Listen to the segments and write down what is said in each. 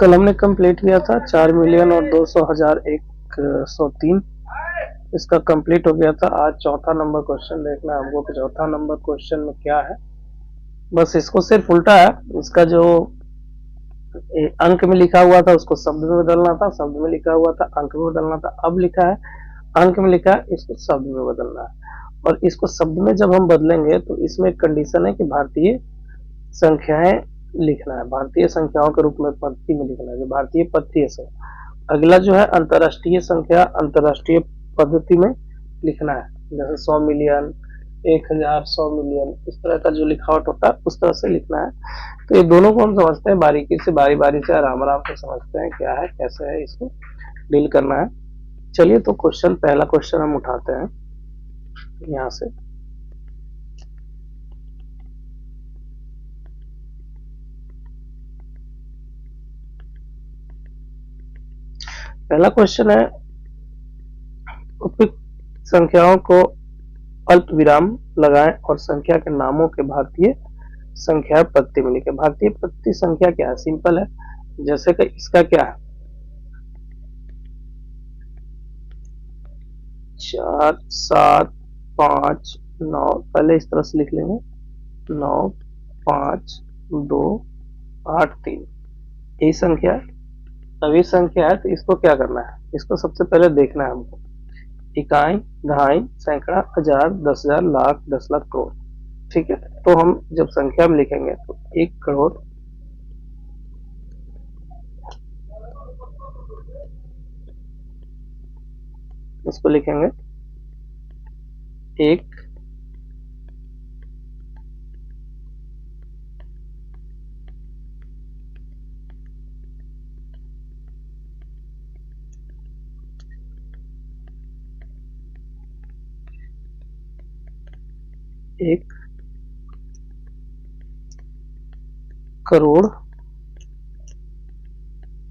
कल हमने कंप्लीट किया था 4,200,103। इसका कंप्लीट हो गया था। आज चौथा नंबर क्वेश्चन देखना है हमको कि चौथा नंबर क्वेश्चन में क्या है। बस इसको सिर्फ उल्टा है, इसका जो अंक में लिखा हुआ था उसको शब्द में बदलना था, शब्द में लिखा हुआ था अंक में बदलना था। अब लिखा है अंक में लिखा है, इसको शब्द में बदलना है। और इसको शब्द में जब हम बदलेंगे तो इसमें एक कंडीशन है कि भारतीय संख्याएं लिखना है, भारतीय संख्याओं के रूप में पद्धति में लिखना है, जो भारतीय पद्धति से। अगला जो है अंतरराष्ट्रीय संख्या, अंतरराष्ट्रीय पद्धति में लिखना है, जैसे 100 मिलियन, 1000, 100 मिलियन, इस तरह का जो लिखावट होता है उस तरह से लिखना है। तो ये दोनों को हम समझते हैं बारीकी से, बारी बारी से आराम आराम से समझते हैं क्या है कैसे है, इसको डील करना है। चलिए तो क्वेश्चन, पहला क्वेश्चन हम उठाते हैं यहाँ से। पहला क्वेश्चन है, उपयुक्त संख्याओं को अल्प विराम लगाएं और संख्या के नामों के भारतीय संख्या पद्धति में लिखें। भारतीय पद्धति संख्या क्या है? सिंपल है, जैसे कि इसका क्या है 4, 7, 5, 9, पहले इस तरह से लिख लेंगे 9, 5, 2, 8, 3, यही संख्या है। अब ये संख्या है तो इसको क्या करना है, इसको सबसे पहले देखना है हमको। इकाई, दहाई, सैकड़ा, हजार, 10,000, लाख, 10 लाख, करोड़। ठीक है, तो हम जब संख्या में लिखेंगे तो 1 करोड़, इसको लिखेंगे 1 1 करोड़।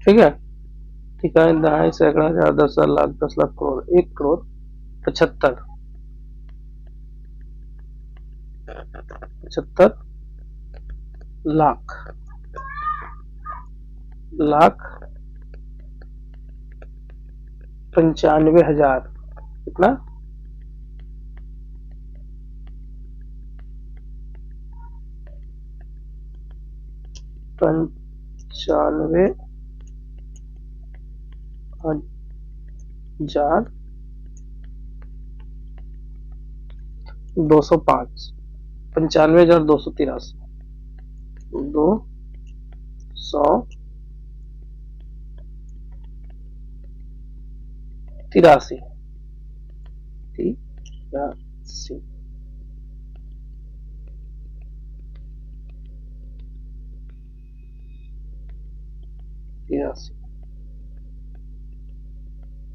ठीक है, इकाई, दहाई, सैकड़ा, हजार, 10,000, लाख, 10 लाख, करोड़। 1 करोड़ 75 लाख, लाख 95,000, कितना 95,205, 95,283, 283, तिरासी।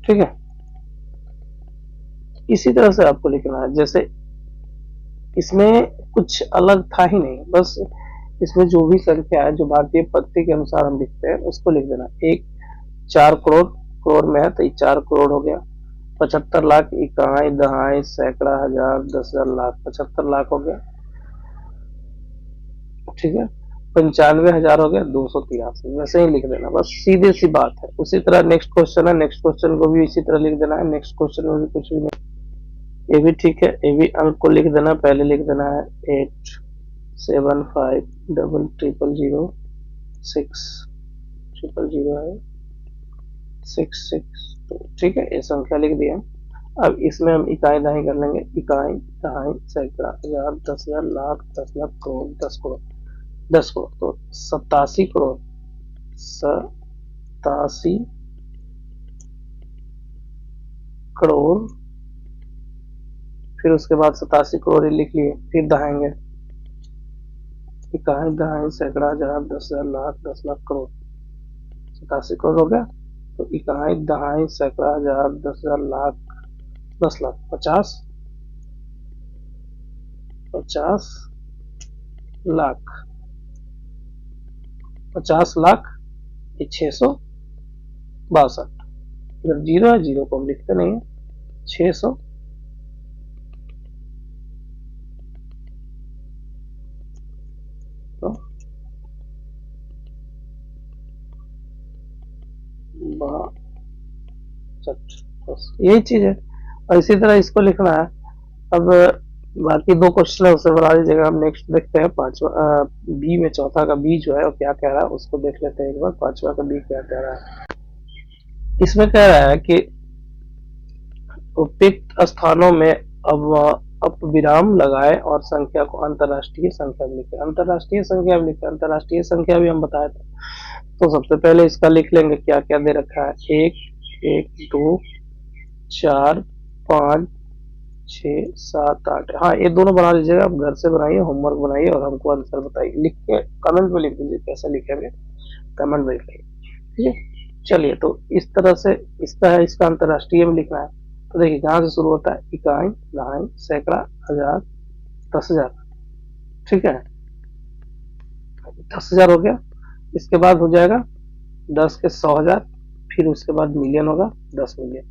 ठीक है, इसी तरह से आपको लिखना है। जैसे इसमें कुछ अलग था ही नहीं, बस इसमें जो भी संख्या है जो भारतीय पद्धति के अनुसार हम लिखते हैं उसको लिख देना। 1 4 करोड़, करोड़ में है तो ये 4 करोड़ हो गया। 75 लाख, इकाई, दहाई, सैकड़ा, हजार, 10,000, लाख, 75 लाख हो गया। ठीक है, 95,000 हो गया, 283, वैसे ही लिख देना, बस सीधी सी बात है। उसी तरह नेक्स्ट क्वेश्चन है, नेक्स्ट क्वेश्चन को भी इसी तरह लिख देना है। नेक्स्ट क्वेश्चन में भी कुछ भी नहीं, ये भी ठीक है, ये भी अंक को लिख देना। पहले लिख देना है 875 है 662। ठीक है, ये संख्या लिख दिया। अब इसमें हम इकाई दहाई कर लेंगे। इकाई, दहाई, सैकड़ा, हजार, 10,000, लाख, 10 लाख, करोड़, 10 करोड़, 10 करोड़, तो 87 करोड़, 87 करोड़। फिर उसके बाद 87 करोड़ लिख लिए, फिर दहाएंगे। इकाई, दहाई, सैकड़ा, हजार, 10,000, लाख, 10 लाख, करोड़, 87 करोड़ हो गया। तो इकाई, दहाई, सैकड़ा, हजार, 10,000, लाख, 10 लाख, 50, 50 लाख, 50 लाख, 662। इधर जीरो है, जीरो को हम लिखते नहीं है, 600। तो बस यही चीज है। और इसी तरह इसको लिखना है। अब बाकी दो क्वेश्चन है उसे बना दीजिएगा। हम नेक्स्ट देखते हैं पांचवा बी में चौथा का बी जो है वो क्या कह रहा है उसको देख लेते हैं एक बार। पांचवा का बी क्या कह रहा है। इसमें कह रहा है कि उपयुक्त स्थानों में अब अप विराम लगाए और संख्या को अंतरराष्ट्रीय संख्या में लिखे। अंतरराष्ट्रीय संख्या में लिखे, अंतरराष्ट्रीय संख्या भी हम बताए थे। तो सबसे पहले इसका लिख लेंगे क्या क्या दे रखा है। 1, 1, 2, 4, 5, 6, 7, 8। हाँ ये दोनों बना लीजिएगा, आप घर से बनाइए, होमवर्क बनाइए और हमको आंसर बताइए। लिख के कमेंट में लिख दीजिए कैसे लिखेंगे, कमेंट में लिखिए। ठीक है, चलिए तो इस तरह से इसका है, इसका अंतरराष्ट्रीय में लिखना है। तो देखिए कहाँ से शुरू होता है, इकाई, दहाई, सैकड़ा, हजार, 10,000। ठीक है, 10,000 हो गया। इसके बाद हो जाएगा 10 के 100,000, फिर उसके बाद मिलियन होगा 10 मिलियन।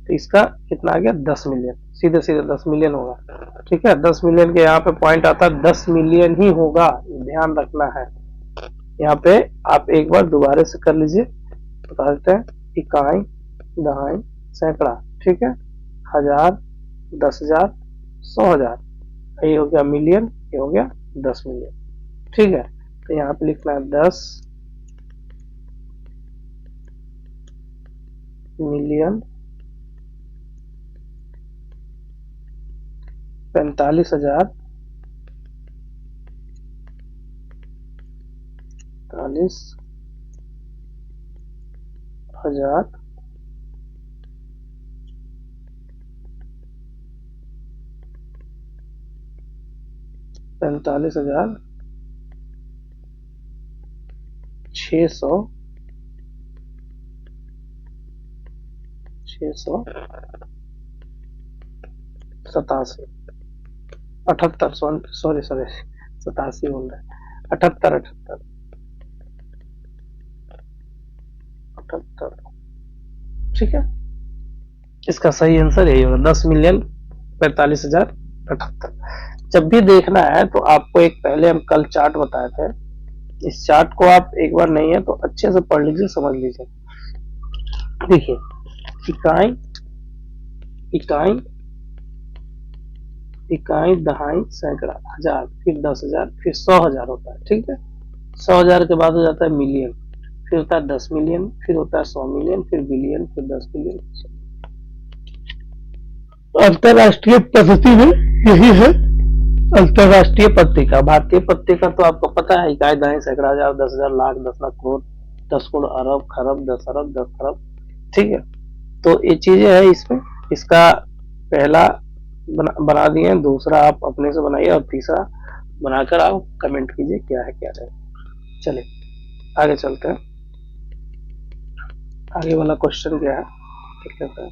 तो इसका कितना आ गया 10 मिलियन, सीधे सीधे 10 मिलियन होगा। ठीक है, 10 मिलियन के यहाँ पे पॉइंट आता है 10 मिलियन ही होगा, ध्यान रखना है। यहाँ पे आप एक बार दोबारा से कर लीजिए, बता देते हैं। इकाई, दहाई, सैकड़ा, ठीक है, हजार, 10,000, 100,000, ये हो गया मिलियन, ये हो गया 10 मिलियन। ठीक है, तो यहाँ पे लिखना है 10 मिलियन 45,000 45,000 45,000 600 87 78 सॉरी सॉरी 87 बोल रहे हैं, 78 78 78। ठीक है, इसका सही आंसर यही होगा 10 मिलियन 45,078। जब भी देखना है तो आपको एक पहले हम कल चार्ट बताए थे, इस चार्ट को आप एक बार नहीं है तो अच्छे से पढ़ लीजिए, समझ लीजिए। देखिए इकाई, इकाई, इकाई, दहाई, सैकड़ा, हजार, फिर 10,000, फिर 100,000 होता है। ठीक है, 100,000 के बाद हो जाता है मिलियन, फिर होता है 10 मिलियन, फिर होता है 100 मिलियन, फिर बिलियन, फिर 10 बिलियन। अंतरराष्ट्रीय पद्धति में यही है अंतरराष्ट्रीय पत्रिका। भारतीय पत्रिका तो आपको पता है, इकाई, दहाई, सैकड़ा, हजार, 10,000, लाख, 10 लाख, करोड़, 10 करोड़, अरब, खरब, 10 अरब, 10 खरब। ठीक है, तो ये चीजें है इसमें। इसका पहला बना दिए, दूसरा आप अपने से बनाइए और तीसरा बनाकर आप कमेंट कीजिए क्या है क्या नहीं। चलिए आगे चलते हैं, आगे वाला क्वेश्चन क्या है देख लेते हैं।